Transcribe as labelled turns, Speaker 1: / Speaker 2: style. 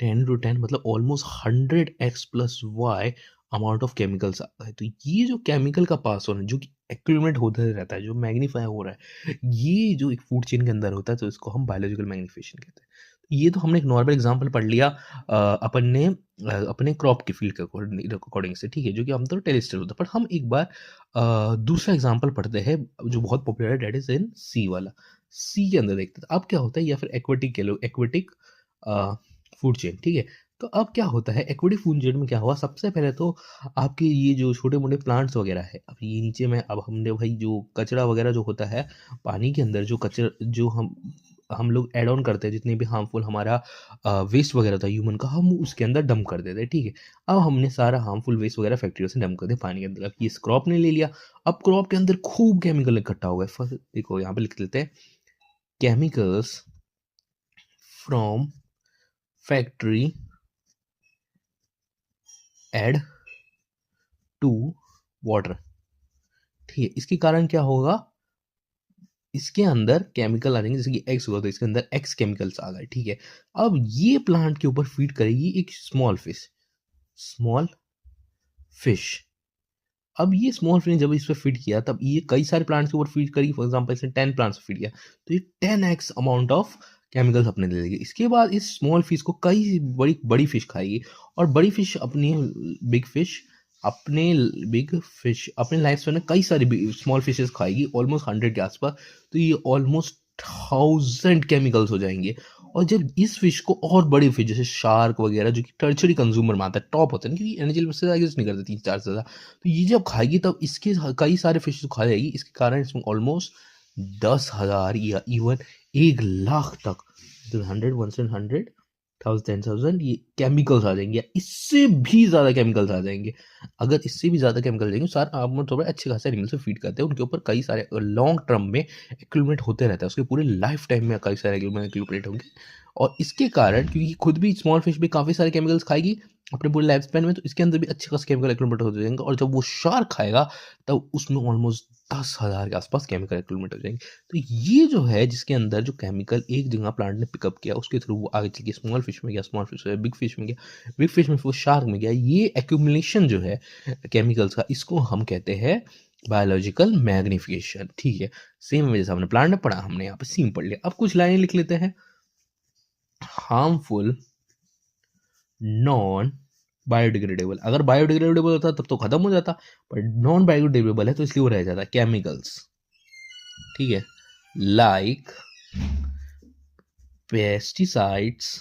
Speaker 1: 10 मतलब almost 100x plus Y amount of chemicals आता है। तो ये जो केमिकल का पास ऑन है जो कि एक्यूमुलेट होता रहता है, जो मैग्नीफाई हो रहा है, ये जो एक फूड चेन के अंदर होता है, तो इसको हम बायोलॉजिकल मैग्निफिकेशन कहते हैं। तो ये तो हमने एक नॉर्मल एग्जांपल पढ़ लिया अपन ने अपने क्रॉप के फील्ड के अकॉर्डिंग से, ठीक है, जो कि आमतौर पर टेरेस्ट्रियल होता है। पर हम एक बार दूसरा एग्जांपल पढ़ते हैं जो बहुत पॉपुलर है, डेट इज इन सी वाला। सी के अंदर देखते हैं अब क्या होता है, या फिर एक्वेटिक कह लो, एक्वेटिक फूड चेन, ठीक है। तो अब क्या होता है एक्वेटिक फूड चेन में, क्या हुआ, सबसे पहले तो आपके ये जो छोटे मोटे प्लांट्स वगैरह है, अब ये नीचे में, अब हमने भाई जो कचरा वगैरह जो होता है पानी के अंदर, जो कचरा जो हम लोग ऐड ऑन करते हैं, जितने भी हार्मफुल हमारा वेस्ट वगैरह था ह्यूमन का, हम उसके अंदर डंप कर देते हैं, ठीक है। अब हमने सारा हार्मफुल वेस्ट वगैरह फैक्ट्रियों से डंप कर दिया पानी के अंदर। अब ये क्रॉप ने ले लिया, अब क्रॉप के अंदर खूब केमिकल इकट्ठा हो गए। फर्स्ट देखो यहाँ पे लिख लेते हैं, chemicals from factory add to water, ठीक है। इसके कारण क्या होगा, इसके अंदर केमिकल आ जाएंगे, जैसे कि एक्स होगा तो इसके अंदर एक्स केमिकल्स आ गए, ठीक है। अब ये प्लांट के ऊपर फीड करेगी एक स्मॉल फिश। अब ये स्मॉल फिश जब इस पर फीड किया, तब ये कई सारे प्लांट्स के ऊपर फीड करेगी। फॉर एग्जांपल इसने 10 प्लांट्स फीड किया, तो ये 10x अमाउंट ऑफ केमिकल्स अपने ले लेगी। इसके बाद इस स्मॉल फिश को कई बड़ी बड़ी फिश खाएगी, और बड़ी फिश अपनी बिग फिश अपने अपने लाइफ स्पैन में कई सारी स्मॉल फिशेस खाएगी, ऑलमोस्ट 100 के आसपास। तो ये ऑलमोस्ट 1000 केमिकल्स हो जाएंगे। और जब इस फिश को और बड़ी फिश जैसे शार्क वगैरह, जो कि टर्चरी कंज्यूमर मानता है, टॉप होता है ना, क्योंकि एनर्जी लेवल से यूज नहीं करते 3-4 से ज्यादा, तो ये जब खाएगी तब इसके कई सारे फिश को खा जाएगी। इसके कारण इसमें ऑलमोस्ट 10,000 या इवन 1 लाख तक, 100 10,000 ये केमिकल्स आ जाएंगे, या इससे भी ज्यादा केमिकल्स आ जाएंगे। अगर इससे भी ज्यादा केमिकल जाएंगे, सर आप थोड़ा अच्छे खासे एनिमल से फीड करते हैं, उनके ऊपर कई सारे लॉन्ग टर्म में एक्यूमुलेट होते रहता है, उसके पूरे लाइफ टाइम में कई सारे एक्यूमुलेट होंगे। और इसके कारण, क्योंकि खुद भी स्मॉल फिश भी काफी सारे केमिकल्स खाएगी अपने पूरे लाइफ स्पैन में, तो इसके अंदर भी अच्छे खास केमिकल एक्यूमुलेट होते जाएंगे। और जब वो शार्क खाएगा, तब उसमें ऑलमोस्ट 10,000 के आसपास केमिकल एक्यूमुलेट हो जाएंगे। तो ये जो है, जिसके अंदर जो केमिकल एक जगह प्लांट ने पिकअप किया, उसके थ्रू वो आगे चल के स्मॉल फिश में गया, स्मॉल फिश से बिग फिश में गया, बिग फिश में वो शार्क में गया। ये एक्यूमुलेशन जो है केमिकल्स का, इसको हम कहते हैं बायोलॉजिकल मैग्निफिकेशन, ठीक है। सेम जैसे हमने प्लांट में पढ़ा, हमने यहाँ पे सीम पढ़ लिया। अब कुछ लाइनें लिख लेते हैं। हार्मफुल नॉन बायोडिग्रेडेबल, अगर बायोडिग्रेडेबल होता तब तो खत्म हो जाता, पर नॉन बायोडिग्रेडेबल है तो इसलिए वो रह जाता है। केमिकल्स, ठीक है, लाइक पेस्टिसाइड्स